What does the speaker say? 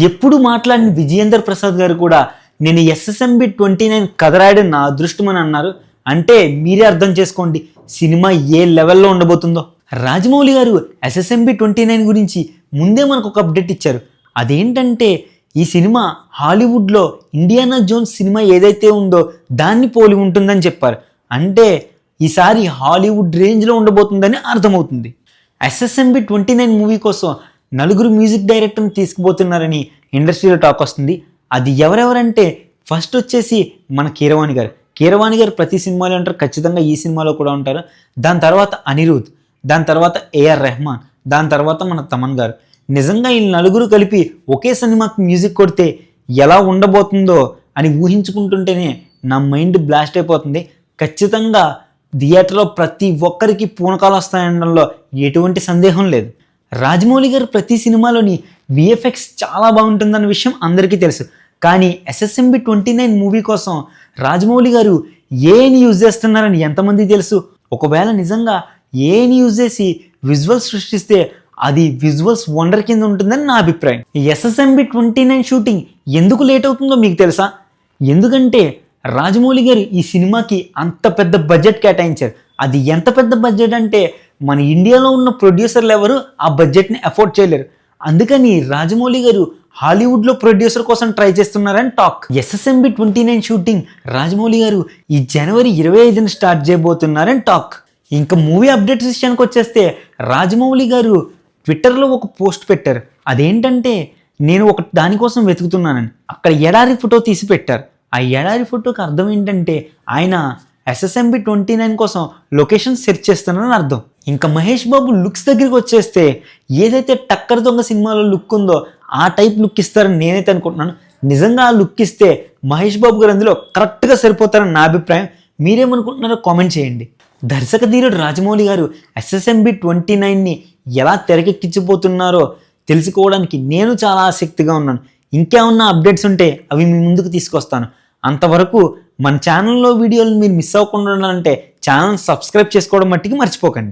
ఎప్పుడు మాట్లాడిన విజయేందర్ ప్రసాద్ గారు కూడా నేను ఎస్ఎస్ఎంబి 29 కథ రాయడం నా అదృష్టం అని అన్నారు. అంటే మీరే అర్థం చేసుకోండి సినిమా ఏ లెవెల్లో ఉండబోతుందో. రాజమౌళి గారు ఎస్ఎస్ఎంబి 29 గురించి ముందే మనకు ఒక అప్డేట్ ఇచ్చారు. అదేంటంటే ఈ సినిమా హాలీవుడ్లో ఇండియానా జోన్స్ సినిమా ఏదైతే ఉందో దాన్ని పోలి ఉంటుందని చెప్పారు. అంటే ఈసారి హాలీవుడ్ రేంజ్లో ఉండబోతుందని అర్థమవుతుంది. ఎస్ఎస్ఎంబి 29 మూవీ కోసం నలుగురు మ్యూజిక్ డైరెక్టర్ని తీసుకుపోతున్నారని ఇండస్ట్రీలో టాక్ వస్తుంది. అది ఎవరెవరంటే ఫస్ట్ వచ్చేసి మన కీరవాణి గారు. కీరవాణి గారు ప్రతి సినిమాలో ఉంటారు, ఖచ్చితంగా ఈ సినిమాలో కూడా ఉంటారు. దాని తర్వాత అనిరుద్, దాని తర్వాత ఏఆర్ రెహమాన్, దాని తర్వాత మన తమన్ గారు. నిజంగా ఈ నలుగురు కలిపి ఒకే సినిమాకి మ్యూజిక్ కొడితే ఎలా ఉండబోతుందో అని ఊహించుకుంటుంటేనే నా మైండ్ బ్లాస్ట్ అయిపోతుంది. ఖచ్చితంగా థియేటర్లో ప్రతి ఒక్కరికి పూనకాలు వస్తాయనడంలో ఎటువంటి సందేహం లేదు. రాజమౌళి గారు ప్రతి సినిమాలోని విఎఫ్ఎక్స్ చాలా బాగుంటుందన్న విషయం అందరికీ తెలుసు. కానీ ఎస్ఎస్ఎంబి 29 మూవీ కోసం రాజమౌళి గారు ఏని యూజ్ చేస్తున్నారని ఎంతమంది తెలుసు? ఒకవేళ నిజంగా ఏని యూజ్ చేసి విజువల్స్ సృష్టిస్తే అది విజువల్స్ వండర్ కింద ఉంటుందని నా అభిప్రాయం. ఎస్ఎస్ఎంబి 29 షూటింగ్ ఎందుకు లేట్ అవుతుందో మీకు తెలుసా? ఎందుకంటే రాజమౌళి గారు ఈ సినిమాకి అంత పెద్ద బడ్జెట్ కేటాయించారు. అది ఎంత పెద్ద బడ్జెట్ అంటే మన ఇండియాలో ఉన్న ప్రొడ్యూసర్లు ఎవరు ఆ బడ్జెట్ని అఫోర్డ్ చేయలేరు. అందుకని రాజమౌళి గారు హాలీవుడ్లో ప్రొడ్యూసర్ కోసం ట్రై చేస్తున్నారని టాక్. ఎస్ఎస్ఎంబి 29 షూటింగ్ రాజమౌళి గారు ఈ జనవరి 25న స్టార్ట్ చేయబోతున్నారని టాక్. ఇంకా మూవీ అప్డేట్స్ విషయానికి వచ్చేస్తే రాజమౌళి గారు ట్విట్టర్లో ఒక పోస్ట్ పెట్టారు. అదేంటంటే నేను ఒక దానికోసం వెతుకుతున్నానని. అక్కడ ఎడారి ఫోటో తీసి పెట్టారు. ఆ ఎడారి ఫోటోకి అర్థం ఏంటంటే ఆయన ఎస్ఎస్ఎంబి 29 కోసం లొకేషన్ సెర్చ్ చేస్తున్నారని అర్థం. ఇంకా మహేష్ బాబు లుక్స్ దగ్గరికి వచ్చేస్తే ఏదైతే టక్కర్ దొంగ సినిమాలో లుక్ ఉందో ఆ టైప్ లుక్ ఇస్తారని నేనైతే అనుకుంటున్నాను. నిజంగా ఆ లుక్ ఇస్తే మహేష్ బాబు గారు అందులో కరెక్ట్గా సరిపోతారని నా అభిప్రాయం. మీరేమనుకుంటున్నారో కామెంట్ చేయండి. దర్శక ధీరుడు రాజమౌళి గారు ఎస్ఎస్ఎంబి 29ని ఎలా తెరకెక్కించబోతున్నారో తెలుసుకోవడానికి నేను చాలా ఆసక్తిగా ఉన్నాను. ఇంకేమన్నా అప్డేట్స్ ఉంటే అవి మీ ముందుకు తీసుకొస్తాను. అంతవరకు మన ఛానల్లో వీడియోలు మీరు మిస్ అవ్వకుండా ఉండాలంటే ఛానల్ సబ్స్క్రైబ్ చేసుకోవడం మట్టికి మర్చిపోకండి.